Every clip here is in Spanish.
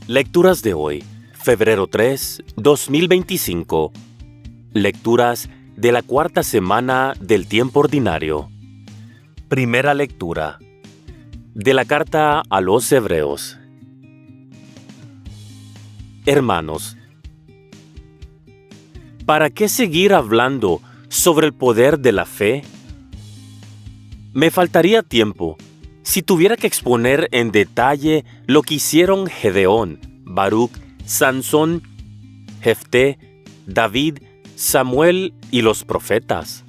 Lecturas de hoy, febrero 3, 2025. Lecturas de la cuarta semana del tiempo ordinario. Primera lectura de la carta a los Hebreos. Hermanos, ¿para qué seguir hablando sobre el poder de la fe? Me faltaría tiempo si tuviera que exponer en detalle lo que hicieron Gedeón, Baruc, Sansón, Jefté, David, Samuel y los profetas.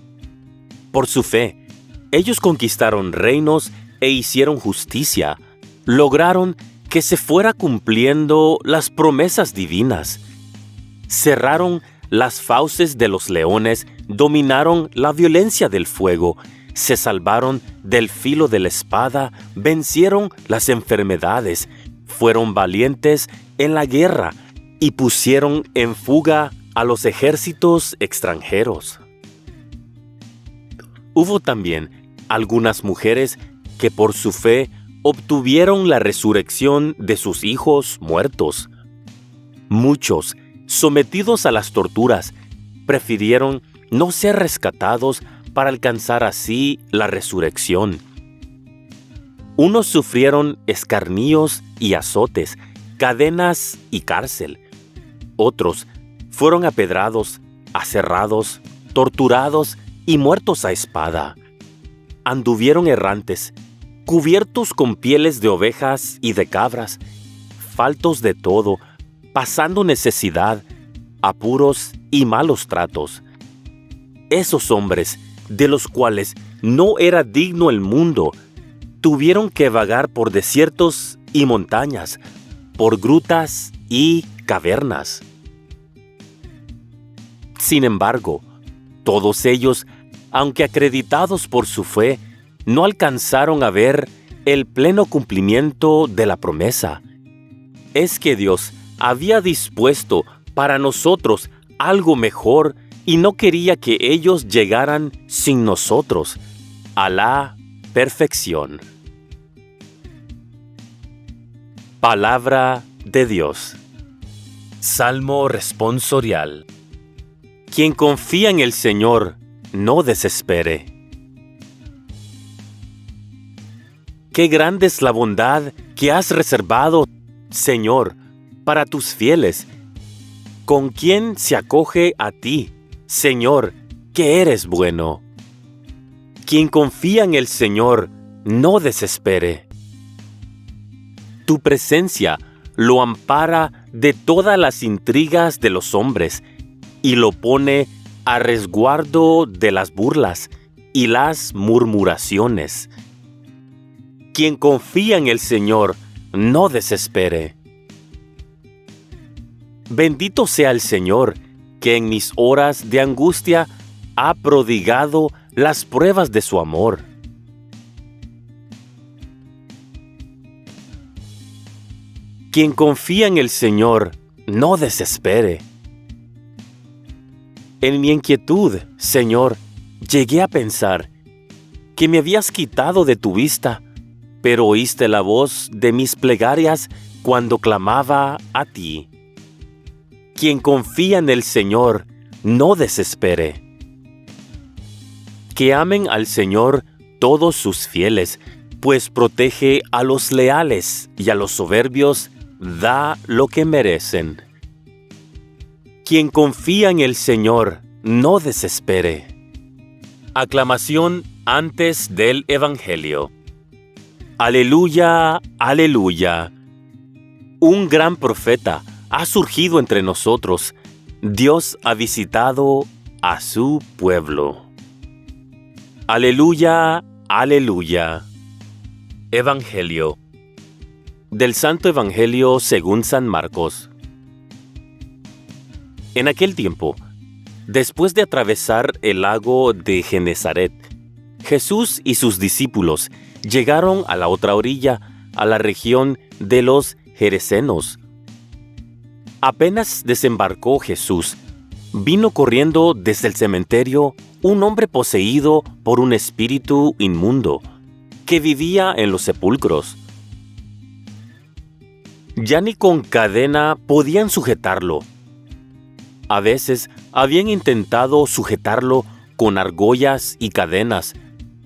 Por su fe, ellos conquistaron reinos e hicieron justicia, lograron que se fuera cumpliendo las promesas divinas. Cerraron las fauces de los leones, dominaron la violencia del fuego, se salvaron del filo de la espada, vencieron las enfermedades, fueron valientes en la guerra y pusieron en fuga a los ejércitos extranjeros. Hubo también algunas mujeres que por su fe obtuvieron la resurrección de sus hijos muertos. Muchos, sometidos a las torturas, prefirieron no ser rescatados para alcanzar así la resurrección. Unos sufrieron escarnios y azotes, cadenas y cárcel. Otros fueron apedrados, aserrados, torturados y muertos a espada. Anduvieron errantes, cubiertos con pieles de ovejas y de cabras, faltos de todo, pasando necesidad, apuros y malos tratos. Esos hombres, de los cuales no era digno el mundo, tuvieron que vagar por desiertos y montañas, por grutas y cavernas. Sin embargo, todos ellos, aunque acreditados por su fe, no alcanzaron a ver el pleno cumplimiento de la promesa. Es que Dios había dispuesto para nosotros algo mejor y no quería que ellos llegaran sin nosotros a la perfección. Palabra de Dios. Salmo responsorial. Quien confía en el Señor, no desespere. Qué grande es la bondad que has reservado, Señor, para tus fieles. ¿Con quién se acoge a ti, Señor, que eres bueno? Quien confía en el Señor, no desespere. Tu presencia lo ampara de todas las intrigas de los hombres y lo pone a resguardo de las burlas y las murmuraciones. Quien confía en el Señor, no desespere. Bendito sea el Señor, que en mis horas de angustia ha prodigado las pruebas de su amor. Quien confía en el Señor, no desespere. En mi inquietud, Señor, llegué a pensar que me habías quitado de tu vista, pero oíste la voz de mis plegarias cuando clamaba a ti. Quien confía en el Señor, no desespere. Que amen al Señor todos sus fieles, pues protege a los leales y a los soberbios da lo que merecen. Quien confía en el Señor, no desespere. Aclamación antes del Evangelio. Aleluya, aleluya. Un gran profeta ha surgido entre nosotros. Dios ha visitado a su pueblo. Aleluya, aleluya. Evangelio. Del Santo Evangelio según San Marcos. En aquel tiempo, después de atravesar el lago de Genezaret, Jesús y sus discípulos llegaron a la otra orilla, a la región de los Gerasenos. Apenas desembarcó Jesús, vino corriendo desde el cementerio un hombre poseído por un espíritu inmundo, que vivía en los sepulcros. Ya ni con cadena podían sujetarlo. A veces habían intentado sujetarlo con argollas y cadenas,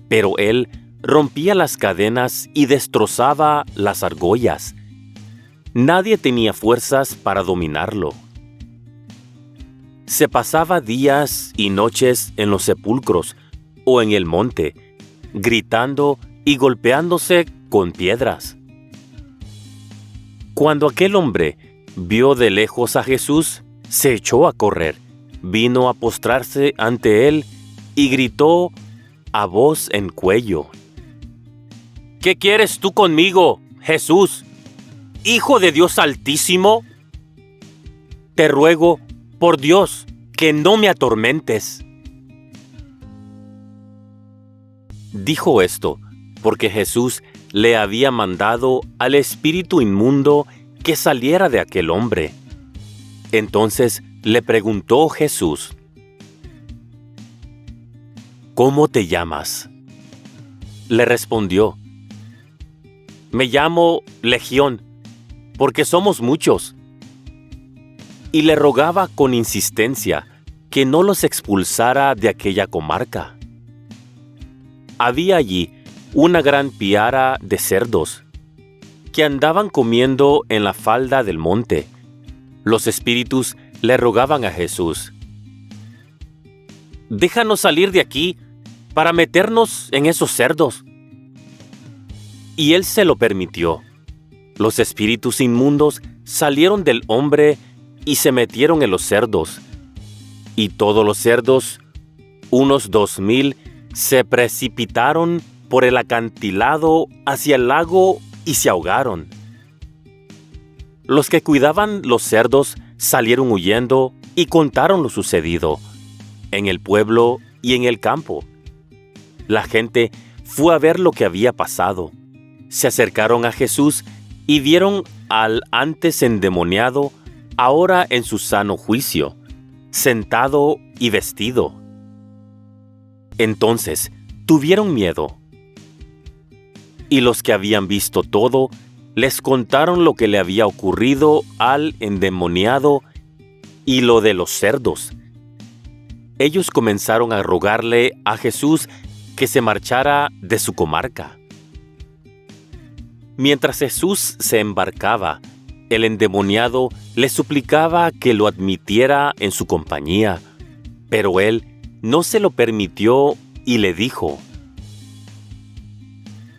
pero él rompía las cadenas y destrozaba las argollas. Nadie tenía fuerzas para dominarlo. Se pasaba días y noches en los sepulcros o en el monte, gritando y golpeándose con piedras. Cuando aquel hombre vio de lejos a Jesús, se echó a correr, vino a postrarse ante él y gritó a voz en cuello: ¿Qué quieres tú conmigo, Jesús, Hijo de Dios Altísimo? Te ruego, por Dios, que no me atormentes. Dijo esto porque Jesús le había mandado al espíritu inmundo que saliera de aquel hombre. Entonces le preguntó Jesús: ¿Cómo te llamas? Le respondió: Me llamo Legión, porque somos muchos. Y le rogaba con insistencia que no los expulsara de aquella comarca. Había allí una gran piara de cerdos que andaban comiendo en la falda del monte. Los espíritus le rogaban a Jesús: Déjanos salir de aquí para meternos en esos cerdos. Y él se lo permitió. Los espíritus inmundos salieron del hombre y se metieron en los cerdos. Y todos los cerdos, unos 2,000, se precipitaron por el acantilado hacia el lago y se ahogaron. Los que cuidaban los cerdos salieron huyendo y contaron lo sucedido en el pueblo y en el campo. La gente fue a ver lo que había pasado. Se acercaron a Jesús y vieron al antes endemoniado, ahora en su sano juicio, sentado y vestido. Entonces tuvieron miedo. Y los que habían visto todo les contaron lo que le había ocurrido al endemoniado y lo de los cerdos. Ellos comenzaron a rogarle a Jesús que se marchara de su comarca. Mientras Jesús se embarcaba, el endemoniado le suplicaba que lo admitiera en su compañía, pero él no se lo permitió y le dijo: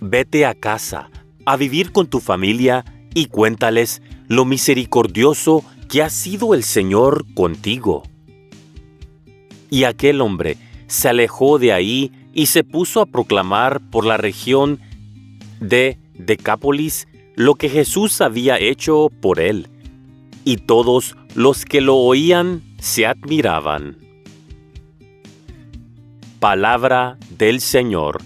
Vete a casa, a vivir con tu familia y cuéntales lo misericordioso que ha sido el Señor contigo. Y aquel hombre se alejó de ahí y se puso a proclamar por la región de Decápolis lo que Jesús había hecho por él, y todos los que lo oían se admiraban. Palabra del Señor.